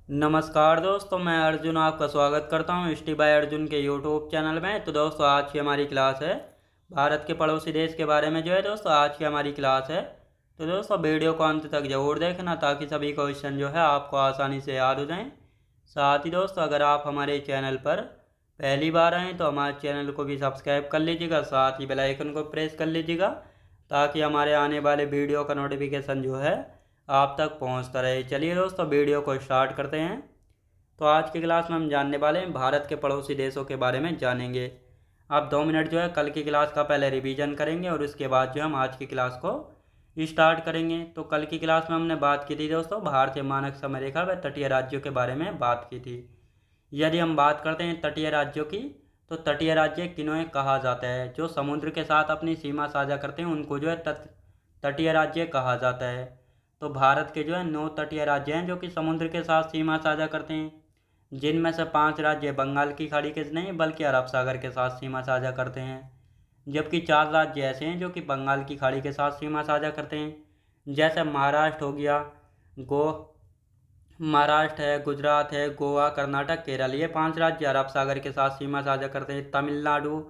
नमस्कार दोस्तों, मैं अर्जुन आपका स्वागत करता हूँ स्टी बाय अर्जुन के यूट्यूब चैनल में। तो दोस्तों, आज की हमारी क्लास है भारत के पड़ोसी देश के बारे में। जो है दोस्तों, आज की हमारी क्लास है। तो दोस्तों, वीडियो को अंत तक जरूर देखना ताकि सभी क्वेश्चन जो है आपको आसानी से याद हो जाएं। साथ ही दोस्तों, अगर आप हमारे चैनल पर पहली बार आएँ तो हमारे चैनल को भी सब्सक्राइब कर लीजिएगा, साथ ही बेल आइकन को प्रेस कर लीजिएगा ताकि हमारे आने वाले वीडियो का नोटिफिकेशन जो है आप तक पहुंचता रहे। चलिए दोस्तों, वीडियो को स्टार्ट करते हैं। तो आज की क्लास में हम जानने वाले हैं भारत के पड़ोसी देशों के बारे में जानेंगे। आप 2 मिनट जो है कल की क्लास का पहले रिवीजन करेंगे और उसके बाद जो हम आज की क्लास को स्टार्ट करेंगे। तो कल की क्लास में हमने बात की थी दोस्तों भारतीय मानक समय रेखा व तटीय राज्यों के बारे में बात की थी। यदि हम बात करते हैं तटीय राज्यों की, तो तटीय राज्य किन्हें कहा जाता है? जो समुद्र के साथ अपनी सीमा साझा करते हैं उनको जो है तटीय राज्य कहा जाता है। तो भारत के जो है 9 तटीय राज्य हैं जो कि समुद्र के साथ सीमा साझा करते हैं, जिनमें से 5 राज्य बंगाल की खाड़ी के नहीं बल्कि अरब सागर के साथ सीमा साझा करते हैं, जबकि 4 राज्य ऐसे हैं जो कि बंगाल की खाड़ी के साथ सीमा साझा करते हैं, जैसे महाराष्ट्र हो गया, गो महाराष्ट्र है, गुजरात है, गोवा, कर्नाटक, केरल। ये 5 राज्य अरब सागर के साथ सीमा साझा करते हैं। तमिलनाडु,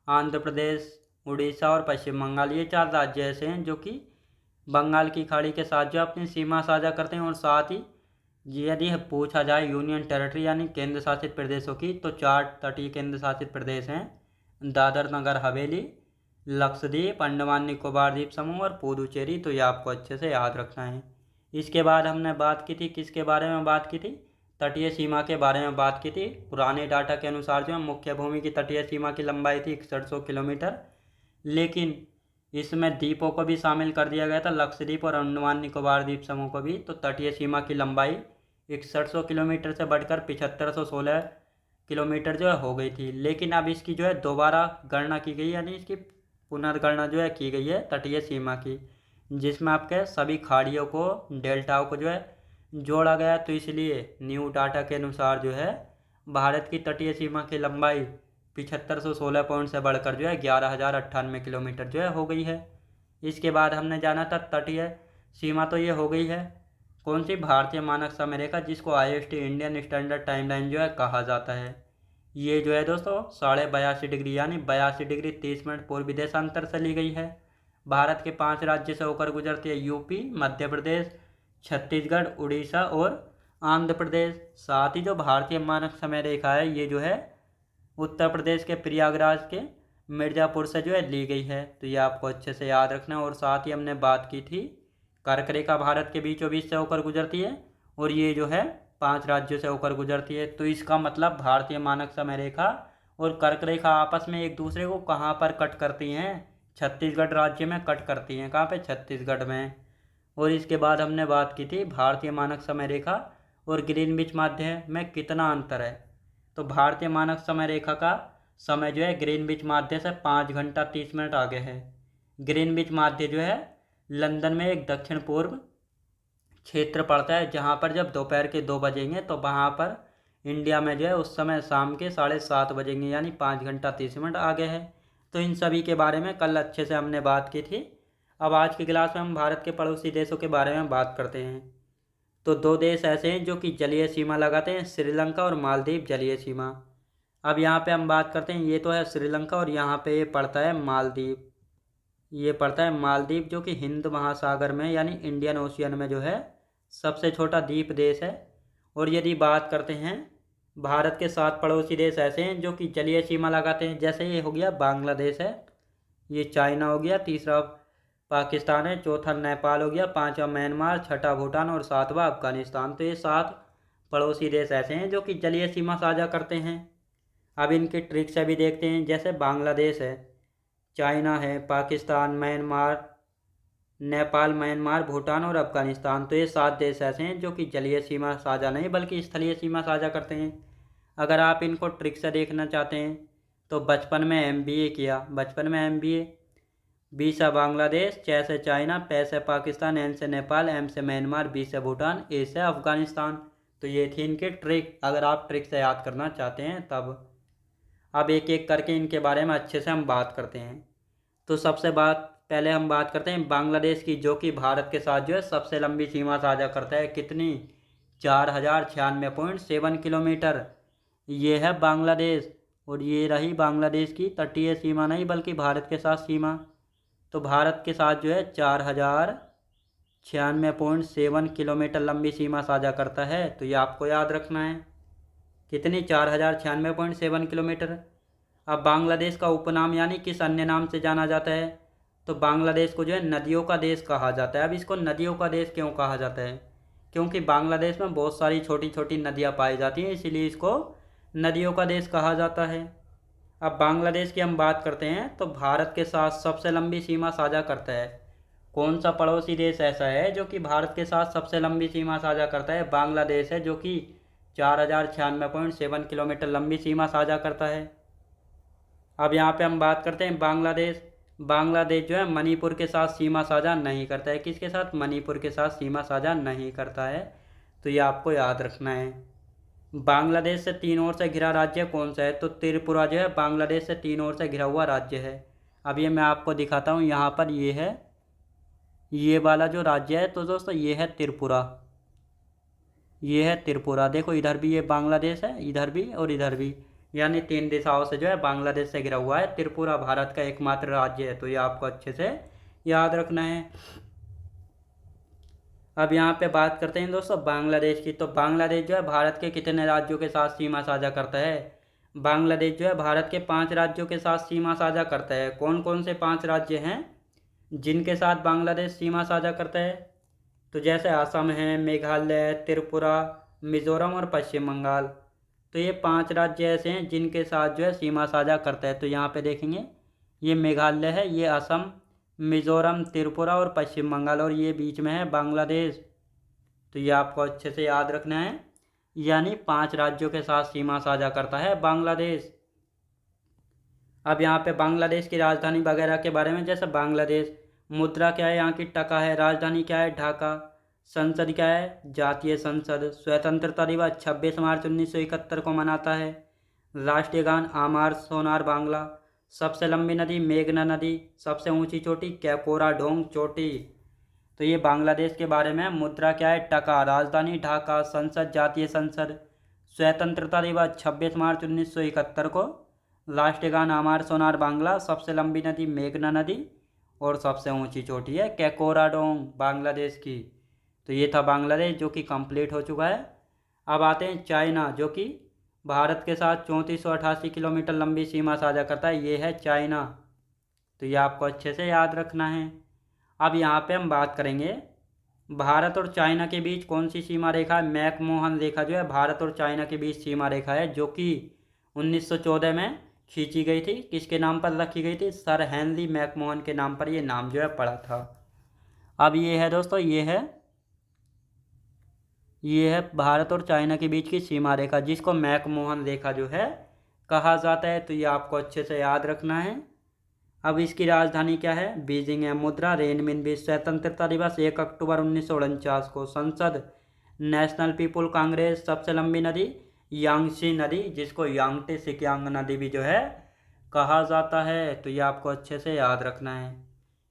आंध्र प्रदेश, उड़ीसा और पश्चिम बंगाल, ये 4 राज्य ऐसे हैं जो कि बंगाल की खाड़ी के साथ जो अपनी सीमा साझा करते हैं। और साथ ही यदि पूछा जाए यूनियन टेरिटरी यानी केंद्र शासित प्रदेशों की, तो 4 तटीय केंद्र शासित प्रदेश हैं: दादर नगर हवेली, लक्षद्वीप, अंडमान निकोबार द्वीप समूह और पुदुचेरी। तो ये आपको अच्छे से याद रखना है। इसके बाद हमने बात की थी, किसके बारे में बात की थी? तटीय सीमा के बारे में बात की थी। पुराने डाटा के अनुसार जो है मुख्य भूमि की तटीय सीमा की लंबाई थी 6100 किलोमीटर, लेकिन इसमें द्वीपों को भी शामिल कर दिया गया था, लक्षद्वीप और अंडमान निकोबार द्वीप समूह को भी। तो तटीय सीमा की लंबाई 6100 किलोमीटर से बढ़कर 7516 किलोमीटर जो है हो गई थी। लेकिन अब इसकी जो है दोबारा गणना की गई, यानी इसकी पुनर्गणना जो है की गई है तटीय सीमा की, जिसमें आपके सभी खाड़ियों को, डेल्टाओं को जो है जोड़ा गया। तो इसलिए न्यू डाटा के अनुसार जो है भारत की तटीय सीमा की लंबाई 7516 पॉइंट से बढ़कर जो है 11,098 किलोमीटर जो है हो गई है। इसके बाद हमने जाना था तटीय सीमा, तो ये हो गई है कौन सी? भारतीय मानक समय रेखा, जिसको IST इंडियन स्टैंडर्ड टाइमलाइन जो है कहा जाता है। ये जो है दोस्तों 82.5 डिग्री यानी 82 डिग्री 30 मिनट पूर्वी देशांतर से ली गई है। भारत के 5 राज्य से होकर गुजरती है: यूपी, मध्य प्रदेश, छत्तीसगढ़, उड़ीसा और आंध्र प्रदेश। साथ ही जो भारतीय मानक समय रेखा है ये जो है उत्तर प्रदेश के प्रयागराज के मिर्ज़ापुर से जो है ली गई है। तो ये आपको अच्छे से याद रखना है। और साथ ही हमने बात की थी कर्क रेखा भारत के बीचों बीच से होकर गुजरती है और ये जो है 5 राज्यों से होकर गुजरती है। तो इसका मतलब भारतीय मानक समय रेखा और कर्क रेखा आपस में एक दूसरे को कहाँ पर कट करती हैं? छत्तीसगढ़ राज्य में कट करती हैं। कहाँ पे? छत्तीसगढ़ में। और इसके बाद हमने बात की थी भारतीय मानक समय रेखा और ग्रीनविच माध्य में कितना अंतर है। तो भारतीय मानक समय रेखा का समय जो है ग्रीनविच माध्य से 5 घंटा 30 मिनट आगे है। ग्रीनविच माध्य जो है लंदन में एक दक्षिण पूर्व क्षेत्र पड़ता है, जहाँ पर जब दोपहर के 2 बजेंगे तो वहाँ पर इंडिया में जो है उस समय शाम के 7:30 बजेंगे, यानी 5 घंटा 30 मिनट आगे है। तो इन सभी के बारे में कल अच्छे से हमने बात की थी। अब आज की क्लास में हम भारत के पड़ोसी देशों के बारे में बात करते हैं। तो 2 देश ऐसे हैं जो कि जलीय सीमा लगाते हैं: श्रीलंका और मालदीव जलीय सीमा। अब यहाँ पे हम बात करते हैं, ये तो है श्रीलंका और यहाँ पे ये पड़ता है मालदीव। ये पड़ता है मालदीव जो कि हिंद महासागर में यानी इंडियन ओशियन में जो है सबसे छोटा द्वीप देश है। और यदि बात करते हैं, भारत के 7 पड़ोसी देश ऐसे हैं जो कि जलीय सीमा लगाते हैं। जैसे ये हो गया बांग्लादेश है, ये चाइना हो गया, तीसरा पाकिस्तान है, चौथा नेपाल हो गया, पांचवा म्यांमार, छठा भूटान और सातवां अफगानिस्तान। तो ये 7 पड़ोसी देश ऐसे हैं जो कि जलीय सीमा साझा करते हैं। अब इनकी ट्रिक से भी देखते हैं। जैसे बांग्लादेश है, चाइना है, पाकिस्तान, म्यांमार, नेपाल, म्यांमार, भूटान और अफगानिस्तान। तो ये 7 देश ऐसे हैं जो कि जलीय सीमा साझा नहीं बल्कि स्थलीय सीमा साझा करते हैं। अगर आप इनको ट्रिक से देखना चाहते हैं तो बचपन में MBA किया, बचपन में MBA, B से बांग्लादेश, C से चाइना, P से पाकिस्तान, N से नेपाल, M से म्यांमार, B से भूटान, A से अफगानिस्तान। तो ये थी इनकी ट्रिक, अगर आप ट्रिक से याद करना चाहते हैं तब। अब एक एक करके इनके बारे में अच्छे से हम बात करते हैं। तो सबसे पहले हम बात करते हैं बांग्लादेश की, जो कि भारत के साथ जो है सबसे लंबी सीमा साझा करता है। कितनी? 4096.7 किलोमीटर। ये है बांग्लादेश, और ये रही बांग्लादेश की तटीय सीमा, नहीं बल्कि भारत के साथ सीमा। तो भारत के साथ जो है 4096.7 किलोमीटर लंबी सीमा साझा करता है। तो ये आपको याद रखना है, कितनी, 4096.7 किलोमीटर। अब बांग्लादेश का उपनाम यानी किस अन्य नाम से जाना जाता है? तो बांग्लादेश को जो है नदियों का देश कहा जाता है। अब इसको नदियों का देश क्यों कहा जाता है? क्योंकि बांग्लादेश में बहुत सारी छोटी छोटी नदियाँ पाई जाती हैं, इसीलिए इसको नदियों का देश कहा जाता है। अब बांग्लादेश की हम बात करते हैं, तो भारत के साथ सबसे लंबी सीमा साझा करता है। कौन सा पड़ोसी देश ऐसा है जो कि भारत के साथ सबसे लंबी सीमा साझा करता है? बांग्लादेश है, जो कि 4096.7 किलोमीटर लंबी सीमा साझा करता है। अब यहाँ पे हम बात करते हैं बांग्लादेश। बांग्लादेश जो है मणिपुर के साथ सीमा साझा नहीं करता है। किसके साथ? मणिपुर के साथ सीमा साझा नहीं करता है। तो ये आपको याद रखना है। बांग्लादेश से तीन ओर से घिरा राज्य कौन सा है? तो त्रिपुरा जो है बांग्लादेश से तीन ओर से घिरा हुआ राज्य है। अब ये मैं आपको दिखाता हूँ, यहाँ पर ये है, ये वाला जो राज्य है, तो दोस्तों ये है त्रिपुरा। ये है त्रिपुरा, देखो इधर भी ये बांग्लादेश है, इधर भी और इधर भी, यानी तीन दिशाओं से जो है बांग्लादेश से घिरा हुआ है। त्रिपुरा भारत का एकमात्र राज्य है। तो ये आपको अच्छे से याद रखना है। अब यहाँ पे बात करते हैं दोस्तों बांग्लादेश की। तो बांग्लादेश जो है भारत के कितने राज्यों के साथ सीमा साझा करता है? बांग्लादेश जो है भारत के 5 राज्यों के साथ सीमा साझा करता है। कौन कौन से 5 राज्य हैं जिनके साथ बांग्लादेश सीमा साझा करता है? तो जैसे असम है, मेघालय, त्रिपुरा, मिजोरम और पश्चिम बंगाल। तो ये 5 राज्य ऐसे हैं जिनके साथ जो है सीमा साझा करता है। तो यहाँ पे देखेंगे, ये मेघालय है, ये असम, मिजोरम, त्रिपुरा और पश्चिम बंगाल, और ये बीच में है बांग्लादेश। तो ये आपको अच्छे से याद रखना है, यानी 5 राज्यों के साथ सीमा साझा करता है बांग्लादेश। अब यहाँ पे बांग्लादेश की राजधानी वगैरह के बारे में, जैसे बांग्लादेश मुद्रा क्या है, यहाँ की टका है, राजधानी क्या है, ढाका, संसद क्या है, जातीय संसद, स्वतंत्रता दिवस 26 मार्च 1971 को मनाता है, राष्ट्रीय गान आमार सोनार बांग्ला, सबसे लंबी नदी मेघना नदी, सबसे ऊंची चोटी कैकोराडोंग चोटी। तो ये बांग्लादेश के बारे में। मुद्रा क्या है, टका, राजधानी ढाका, संसद जातीय संसद, स्वतंत्रता दिवस 26 मार्च 1971 को, राष्ट्रीय गान आमार सोनार बांग्ला, सबसे लंबी नदी मेघना नदी, और सबसे ऊंची चोटी है कैकोराडोंग बांग्लादेश की। तो ये था बांग्लादेश, जो कि कंप्लीट हो चुका है। अब आते हैं चाइना, जो कि भारत के साथ 3488 किलोमीटर लंबी सीमा साझा करता है। ये है चाइना। तो ये आपको अच्छे से याद रखना है। अब यहाँ पे हम बात करेंगे भारत और चाइना के बीच कौन सी सीमा रेखा है। मैकमोहन रेखा जो है भारत और चाइना के बीच सीमा रेखा है, जो कि 1914 में खींची गई थी। किसके नाम पर रखी गई थी? सर हेनरी मैकमोहन के नाम पर ये नाम जो है पड़ा था। अब ये है दोस्तों, ये है भारत और चाइना के बीच की सीमा रेखा, जिसको मैकमोहन रेखा जो है कहा जाता है। तो ये आपको अच्छे से याद रखना है। अब इसकी राजधानी क्या है? बीजिंग है। मुद्रा रेनमिनबी। स्वतंत्रता दिवस 1 अक्टूबर 1949 को। संसद नेशनल पीपुल कांग्रेस। सबसे लंबी नदी यांगसी नदी, जिसको यांगटे सिकियांग नदी भी जो है कहा जाता है। तो ये आपको अच्छे से याद रखना है,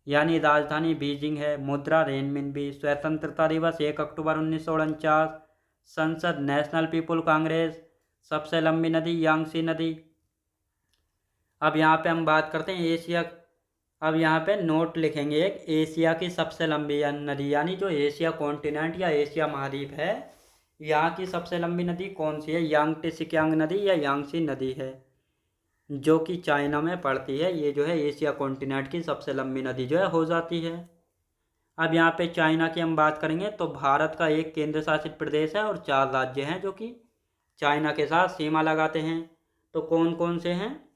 यानी राजधानी बीजिंग है, मुद्रा रेनमिनबी, स्वतंत्रता दिवस 1 अक्टूबर 1949, संसद नेशनल पीपुल कांग्रेस, सबसे लंबी नदी यांगसी नदी। अब यहाँ पे हम बात करते हैं एशिया। अब यहाँ पे नोट लिखेंगे एक, एशिया की सबसे लंबी नदी, यानी जो एशिया कॉन्टिनेंट या एशिया महाद्वीप है, यहाँ की सबसे लंबी नदी कौन सी है? यांगटे सिकियांग नदी या यांगसी नदी है, जो कि चाइना में पड़ती है। ये जो है एशिया कॉन्टिनेंट की सबसे लंबी नदी जो है हो जाती है। अब यहाँ पे चाइना की हम बात करेंगे, तो भारत का एक केंद्र शासित प्रदेश है और 4 राज्य हैं जो कि चाइना के साथ सीमा लगाते हैं। तो कौन कौन से हैं?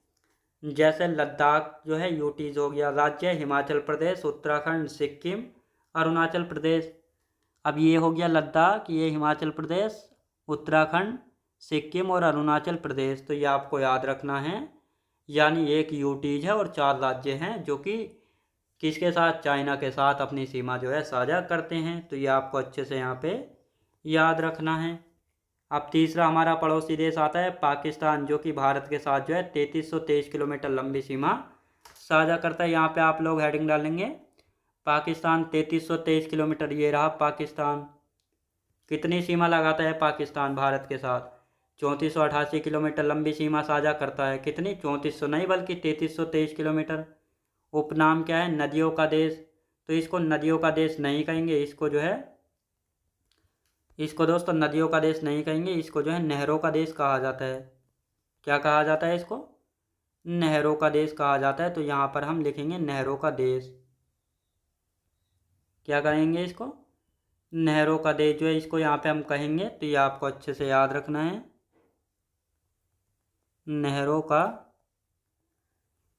जैसे लद्दाख जो है यूटीज हो गया राज्य, हिमाचल प्रदेश, उत्तराखंड, सिक्किम, अरुणाचल प्रदेश। अब ये हो गया लद्दाख, ये हिमाचल प्रदेश, उत्तराखंड, सिक्किम और अरुणाचल प्रदेश। तो ये आपको याद रखना है, यानी एक यूटीज है और 4 राज्य हैं जो कि किसके साथ? चाइना के साथ अपनी सीमा जो है साझा करते हैं। तो ये आपको अच्छे से यहाँ पे याद रखना है। अब तीसरा हमारा पड़ोसी देश आता है पाकिस्तान, जो कि भारत के साथ जो है 3323 किलोमीटर लंबी सीमा साझा करता है। यहाँ पे आप लोग हेडिंग डालेंगे पाकिस्तान 3323 किलोमीटर, ये रहा पाकिस्तान। कितनी सीमा लगाता है पाकिस्तान भारत के साथ? 3488 किलोमीटर लंबी सीमा साझा करता है। कितनी? 3400 नहीं बल्कि 3323 किलोमीटर। उपनाम क्या है? नदियों का देश। तो इसको नदियों का देश नहीं कहेंगे, इसको जो है, इसको दोस्तों नदियों का देश नहीं कहेंगे, इसको जो है नहरों का देश कहा जाता है। क्या कहा जाता है इसको? नहरों का देश कहा जाता है। तो यहाँ पर हम लिखेंगे नहरों का देश। क्या कहेंगे इसको? नहरों का देश जो है इसको यहाँ पे हम कहेंगे। तो ये आपको अच्छे से याद रखना है, नहरों का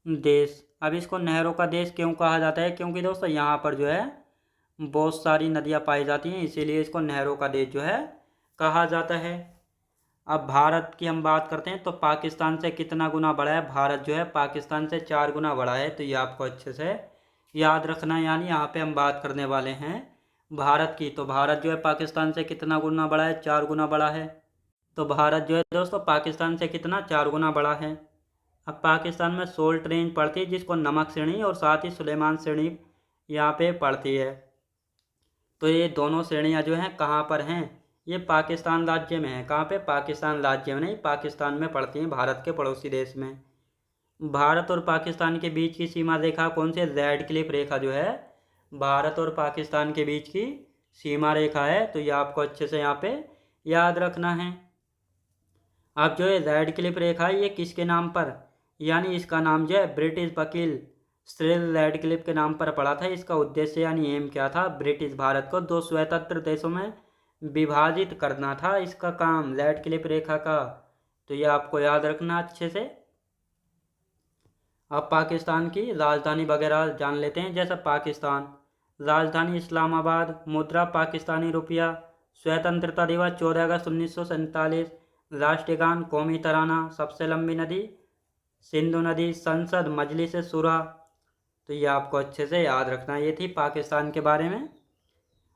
देश। अब इसको नहरों का देश क्यों कहा जाता है? क्योंकि दोस्तों यहाँ पर जो है बहुत सारी नदियाँ पाई जाती हैं, इसीलिए इसको नहरों का देश जो है कहा जाता है। अब भारत की हम बात करते हैं तो पाकिस्तान से कितना गुना बड़ा है? भारत जो है पाकिस्तान से 4 गुना बड़ा है। तो ये आपको अच्छे से याद रखना है। यानी यहाँ पे हम बात करने वाले हैं भारत की। तो भारत जो है पाकिस्तान से कितना गुना बड़ा है? 4 गुना बड़ा है। तो भारत जो है दोस्तों पाकिस्तान से कितना? 4 गुना बड़ा है। अब पाकिस्तान में सोल्ट रेंज पड़ती है, जिसको नमक श्रेणी और साथ ही सुलेमान श्रेणी यहाँ पे पड़ती है। तो ये दोनों श्रेणियाँ जो हैं कहाँ पर हैं? ये पाकिस्तान राज्य में है। कहाँ पे? पाकिस्तान राज्य में नहीं, पाकिस्तान में पड़ती हैं, भारत के पड़ोसी देश में। भारत और पाकिस्तान के बीच की सीमा रेखा कौन सी? रेड क्लिफ रेखा जो है भारत और पाकिस्तान के बीच की सीमा रेखा है। तो ये आपको अच्छे से यहाँ पे याद रखना है। अब जो है रेड क्लिफ रेखा है ये किसके नाम पर, यानी इसका नाम जो है ब्रिटिश वकील सिरिल रेडक्लिफ के नाम पर पड़ा था। इसका उद्देश्य यानी एम क्या था? ब्रिटिश भारत को 2 स्वतंत्र देशों में विभाजित करना था इसका काम, रेडक्लिफ रेखा का। तो ये आपको याद रखना अच्छे से। अब पाकिस्तान की राजधानी वगैरह जान लेते हैं। जैसा पाकिस्तान, राजधानी इस्लामाबाद, मुद्रा पाकिस्तानी रुपया, स्वतंत्रता दिवस 14 अगस्त 1947, राष्ट्रीय गान कौमी तराना, सबसे लंबी नदी सिंधु नदी, संसद मजलिस शुरा। तो ये आपको अच्छे से याद रखना। ये थी पाकिस्तान के बारे में।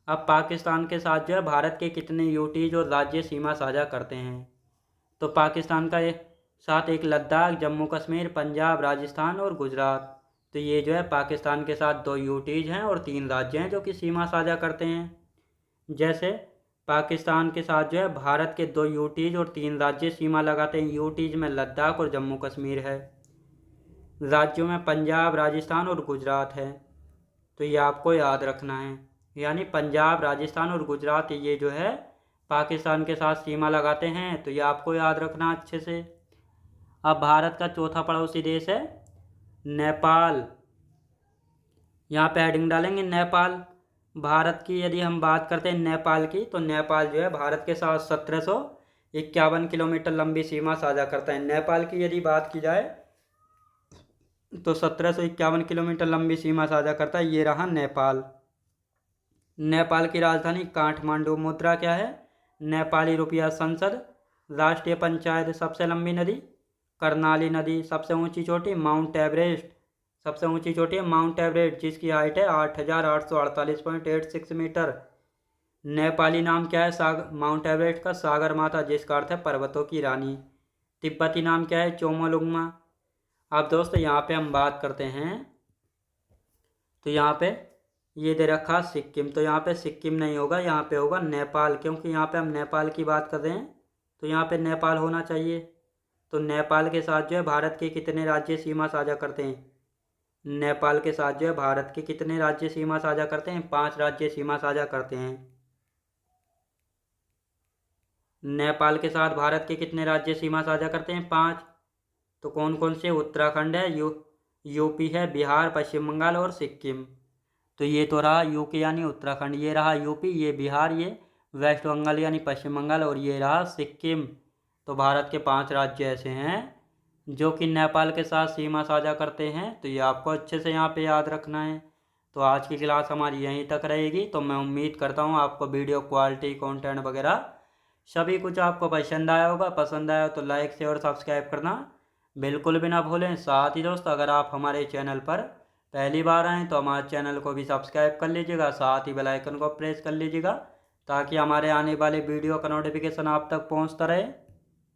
अब पाकिस्तान के साथ जो है भारत के कितने यूटीज और राज्य सीमा साझा करते हैं? तो पाकिस्तान का साथ एक लद्दाख, जम्मू कश्मीर, पंजाब, राजस्थान और गुजरात। तो ये जो है पाकिस्तान के साथ 2 यूटीज हैं और 3 राज्य हैं जो कि सीमा साझा करते हैं। जैसे पाकिस्तान के साथ जो है भारत के 2 यूटीज और 3 राज्य सीमा लगाते हैं। यूटीज में लद्दाख और जम्मू कश्मीर है, राज्यों में पंजाब, राजस्थान और गुजरात है। तो ये आपको याद रखना है, यानी पंजाब, राजस्थान और गुजरात ये जो है पाकिस्तान के साथ सीमा लगाते हैं। तो ये आपको याद रखना अच्छे से। अब भारत का चौथा पड़ोसी देश है नेपाल। यहाँ पे हेडिंग डालेंगे नेपाल। भारत की यदि हम बात करते हैं नेपाल की, तो नेपाल जो है भारत के साथ 1751 किलोमीटर लंबी सीमा साझा करता है। नेपाल की यदि बात की जाए तो 1751 किलोमीटर लंबी सीमा साझा करता है। ये रहा नेपाल। नेपाल की राजधानी काठमांडू। मुद्रा क्या है? नेपाली रुपया। संसद, राष्ट्रीय पंचायत, सबसे लंबी नदी कर्नाली नदी, सबसे ऊंची चोटी माउंट एवरेस्ट। सबसे ऊंची चोटी है माउंट एवरेस्ट, जिसकी हाइट है 8848.86 मीटर। नेपाली नाम क्या है माउंट एवरेस्ट का? सागर माता, जिसका अर्थ है पर्वतों की रानी। तिब्बती नाम क्या है? चोमोलुंगमा। अब दोस्तों यहाँ पे हम बात करते हैं, तो यहाँ पे ये दे रखा सिक्किम। तो यहाँ पे सिक्किम नहीं होगा, यहाँ पे होगा नेपाल, क्योंकि यहाँ पे हम नेपाल की बात कर रहे हैं तो यहाँ पे नेपाल होना चाहिए। तो नेपाल के साथ जो है भारत के कितने राज्य सीमा साझा करते हैं? नेपाल के साथ जो है भारत के कितने राज्य सीमा साझा करते हैं? 5 राज्य सीमा साझा करते हैं। नेपाल के साथ भारत के कितने राज्य सीमा साझा करते हैं? 5। तो कौन कौन से? उत्तराखंड है, यूपी है, बिहार, पश्चिम बंगाल और सिक्किम। तो ये तो रहा यूपी यानी उत्तराखंड, ये रहा यूपी, ये बिहार, ये वेस्ट बंगाल यानी पश्चिम बंगाल, और ये रहा सिक्किम। तो भारत के 5 राज्य ऐसे हैं जो कि नेपाल के साथ सीमा साझा करते हैं। तो ये आपको अच्छे से यहाँ पे याद रखना है। तो आज की क्लास हमारी यहीं तक रहेगी। तो मैं उम्मीद करता हूँ आपको वीडियो क्वालिटी, कंटेंट वगैरह सभी कुछ आपको पसंद आया होगा। पसंद आया तो लाइक, शेयर और सब्सक्राइब करना बिल्कुल भी ना भूलें। साथ ही दोस्त अगर आप हमारे चैनल पर पहली बार आएँ तो हमारे चैनल को भी सब्सक्राइब कर लीजिएगा, साथ ही बेल आइकन को प्रेस कर लीजिएगा ताकि हमारे आने वाले वीडियो का नोटिफिकेशन आप तक पहुंचता रहे।